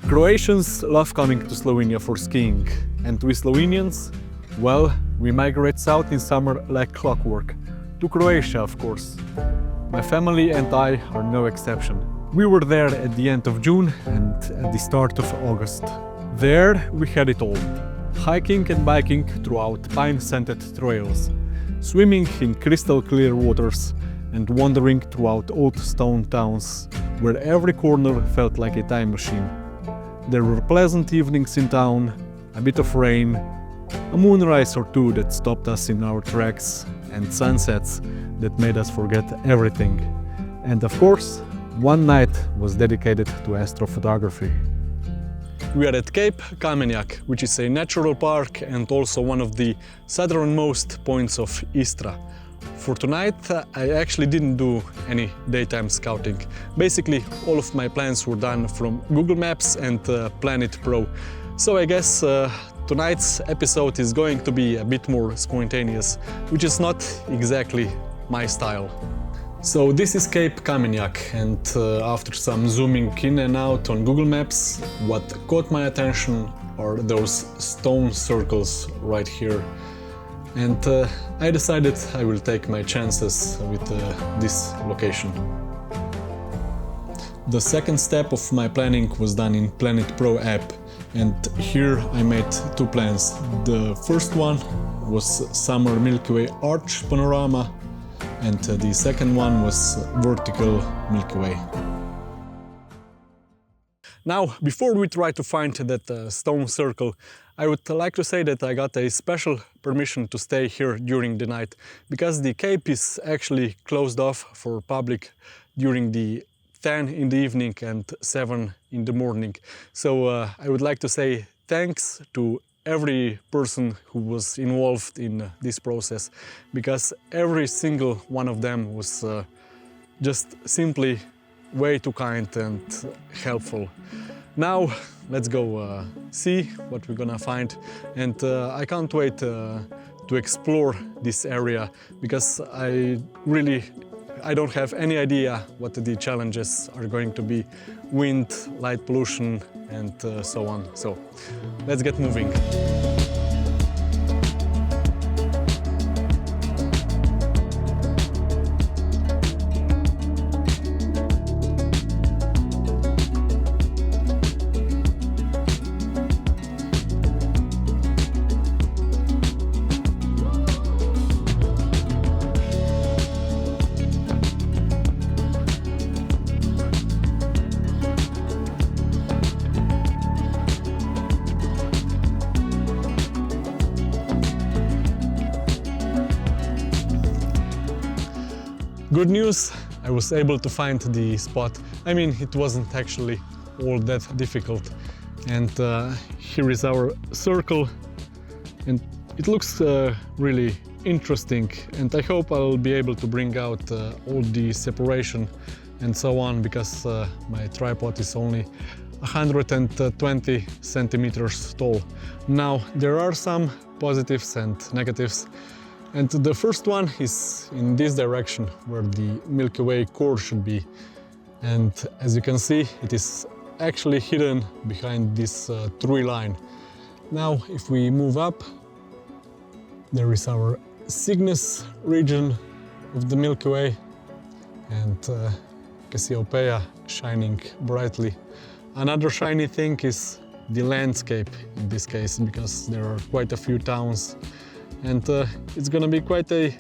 Croatians love coming to Slovenia for skiing, and we Slovenians, well, we migrate south in summer like clockwork. To Croatia, of course. My family and I are no exception. We were there at the end of June and at the start of August. There we had it all. Hiking and biking throughout pine-scented trails, swimming in crystal clear waters, and wandering throughout old stone towns, where every corner felt like a time machine. There were pleasant evenings in town, a bit of rain, a moonrise or two that stopped us in our tracks, and sunsets that made us forget everything. And of course, one night was dedicated to astrophotography. We are at Cape Kamenjak, which is a natural park and also one of the southernmost points of Istra. For tonight, I actually didn't do any daytime scouting. Basically, all of my plans were done from Google Maps and Planet Pro. So I guess tonight's episode is going to be a bit more spontaneous, which is not exactly my style. So this is Cape Kamenjak, and after some zooming in and out on Google Maps, what caught my attention are those stone circles right here. And I decided I will take my chances with this location. The second step of my planning was done in Planet Pro app, and here I made two plans. The first one was summer Milky Way arch panorama, and the second one was vertical Milky Way. Now, before we try to find that stone circle, I would like to say that I got a special permission to stay here during the night, because the cape is actually closed off for public during the 10 in the evening and 7 in the morning. So I would like to say thanks to every person who was involved in this process, because every single one of them was just simply way too kind and helpful. Now let's go see what we're gonna find, and I can't wait to explore this area, because I don't have any idea what the challenges are going to be. Wind, light pollution, and so on. So let's get moving. Good news, I was able to find the spot. I mean, it wasn't actually all that difficult. And here is our circle, and it looks really interesting, and I hope I'll be able to bring out all the separation and so on, because my tripod is only 120 centimeters tall. Now, there are some positives and negatives. And the first one is in this direction, where the Milky Way core should be. And as you can see, it is actually hidden behind this tree line. Now, if we move up, there is our Cygnus region of the Milky Way, and Cassiopeia shining brightly. Another shiny thing is the landscape in this case, because there are quite a few towns. And it's gonna be quite a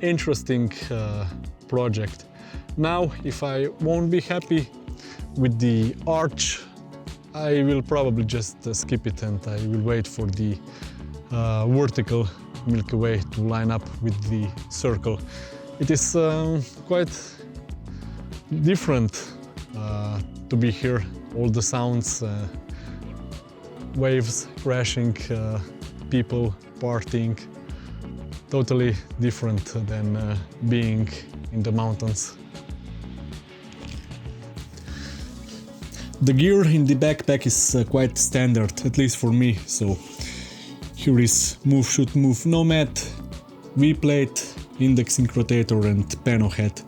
interesting project. Now, if I won't be happy with the arch, I will probably just skip it, and I will wait for the vertical Milky Way to line up with the circle. It is quite different to be here. All the sounds, waves crashing, people partying. Totally different than being in the mountains. The gear in the backpack is quite standard, at least for me. So here is Shoot Move Nomad, V-plate, indexing rotator and pano head.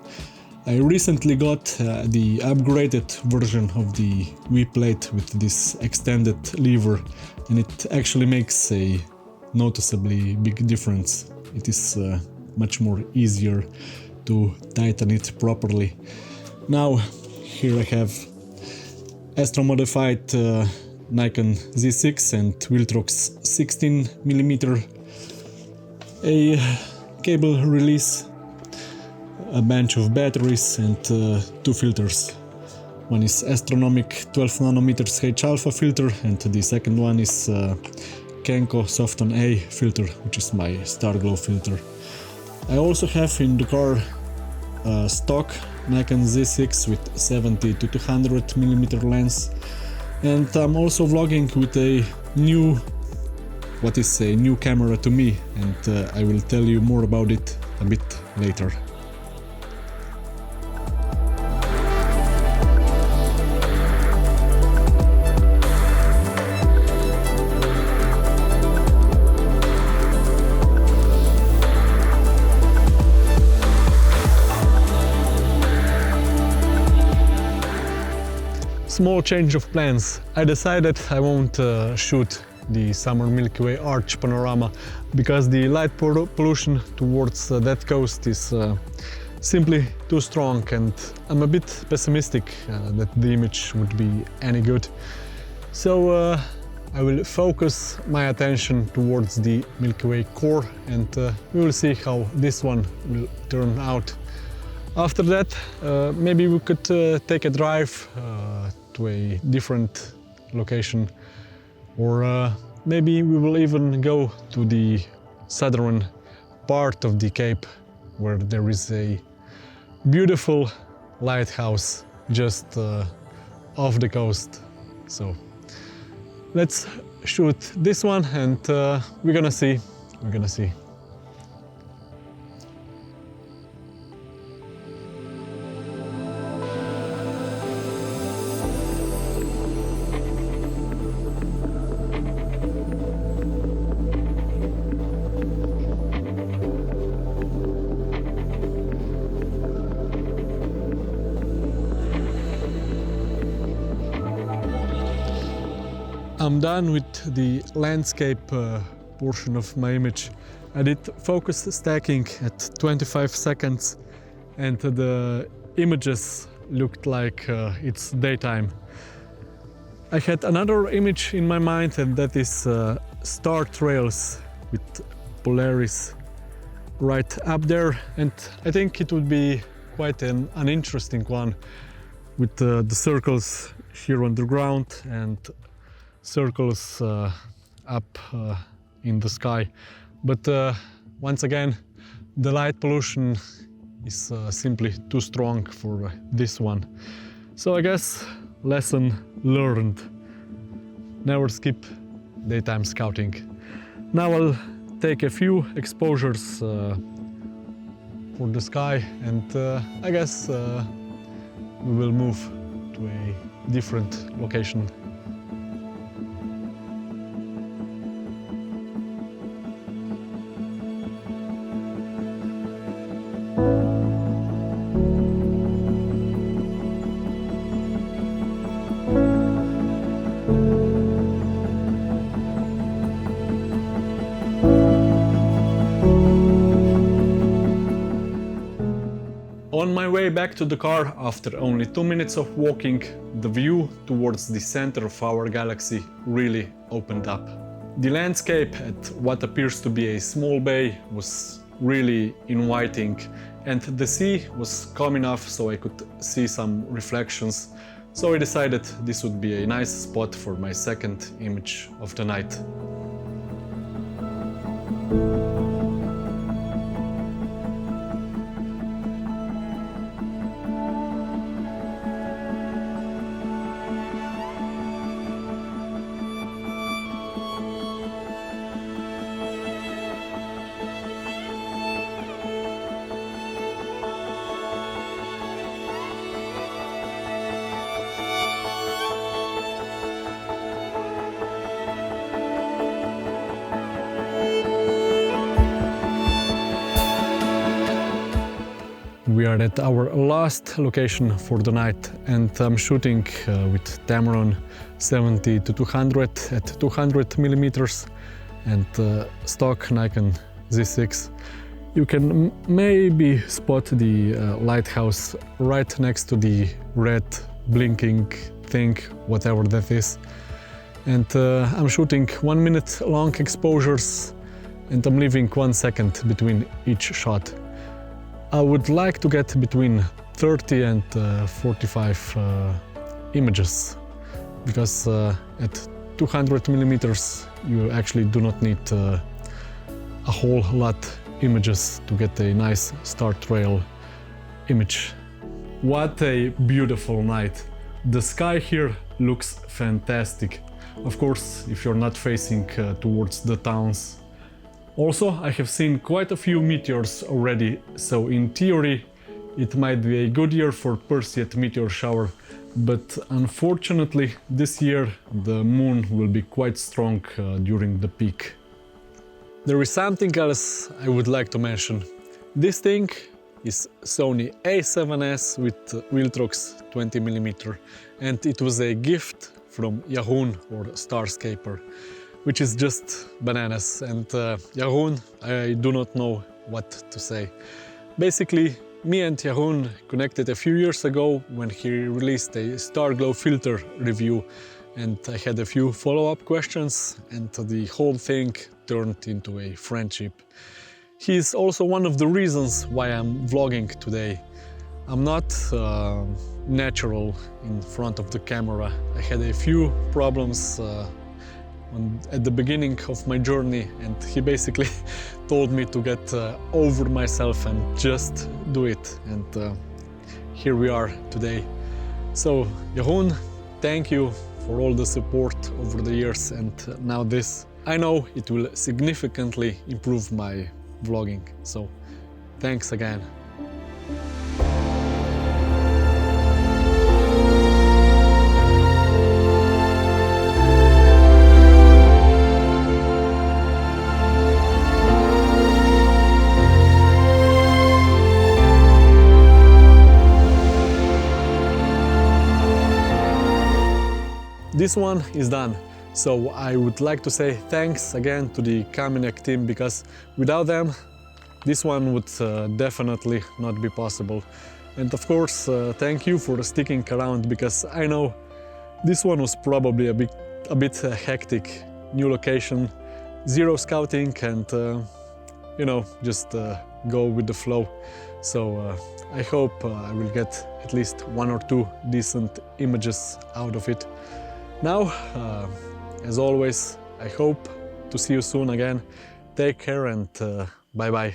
I recently got the upgraded version of the V plate with this extended lever, and it actually makes a noticeably big difference. It is much more easier to tighten it properly. Now here I have astro modified Nikon Z6 and Viltrox 16mm, a cable release, a bunch of batteries and two filters. One is astronomic 12nm H-alpha filter, and the second one is Kenko Softon A filter, which is my Starglow filter. I also have in the car stock Nikon Z6 with 70 to 200mm lens, and I'm also vlogging with a new, what is a new camera to me, and I will tell you more about it a bit later. Small change of plans. I decided I won't shoot the summer Milky Way arch panorama because the light pollution towards that coast is simply too strong, and I'm a bit pessimistic that the image would be any good. So I will focus my attention towards the Milky Way core, and we will see how this one will turn out. After that, maybe we could take a drive to a different location, or maybe we will even go to the southern part of the Cape, where there is a beautiful lighthouse just off the coast. So let's shoot this one, and we're gonna see. I'm done with the landscape portion of my image. I did focus stacking at 25 seconds, and the images looked like it's daytime. I had another image in my mind, and that is star trails with Polaris right up there, and I think it would be quite an interesting one with the circles here on the ground and circles up in the sky. But once again, the light pollution is simply too strong for this one. So I guess lesson learned. Never skip daytime scouting. Now I'll take a few exposures for the sky, and I guess we will move to a different location. On my way back to the car, after only 2 minutes of walking, the view towards the center of our galaxy really opened up. The landscape at what appears to be a small bay was really inviting, and the sea was calm enough so I could see some reflections. So I decided this would be a nice spot for my second image of the night. are at our last location for the night, and I'm shooting with Tamron 70-200 at 200 millimeters and stock Nikon Z6. You can maybe spot the lighthouse right next to the red blinking thing, whatever that is. And I'm shooting 1 minute long exposures, and I'm leaving 1 second between each shot. I would like to get between 30 and 45 images, because at 200 millimeters you actually do not need a whole lot images to get a nice star trail image. What a beautiful night! The sky here looks fantastic. Of course, if you're not facing towards the towns. Also, I have seen quite a few meteors already, so in theory it might be a good year for Perseid meteor shower, but unfortunately this year the moon will be quite strong during the peak. There is something else I would like to mention. This thing is Sony A7S with Viltrox 20mm, and it was a gift from Yahoo or Starscaper, which is just bananas. And Yahoo, I do not know what to say. Basically, me and Yahoo connected a few years ago when he released a Starglow filter review, and I had a few follow-up questions, and the whole thing turned into a friendship. He is also one of the reasons why I'm vlogging today. I'm not natural in front of the camera. I had a few problems at the beginning of my journey, and he basically told me to get over myself and just do it. And here we are today. So, Yahoo, thank you for all the support over the years, and now this. I know it will significantly improve my vlogging, so thanks again. This one is done, so I would like to say thanks again to the Kamyak team, because without them this one would definitely not be possible. And of course, thank you for sticking around, because I know this one was probably a bit hectic. New location, zero scouting, and you know, just go with the flow. So I hope I will get at least 1 or 2 decent images out of it. Now, as always, I hope to see you soon again. Take care, and bye-bye.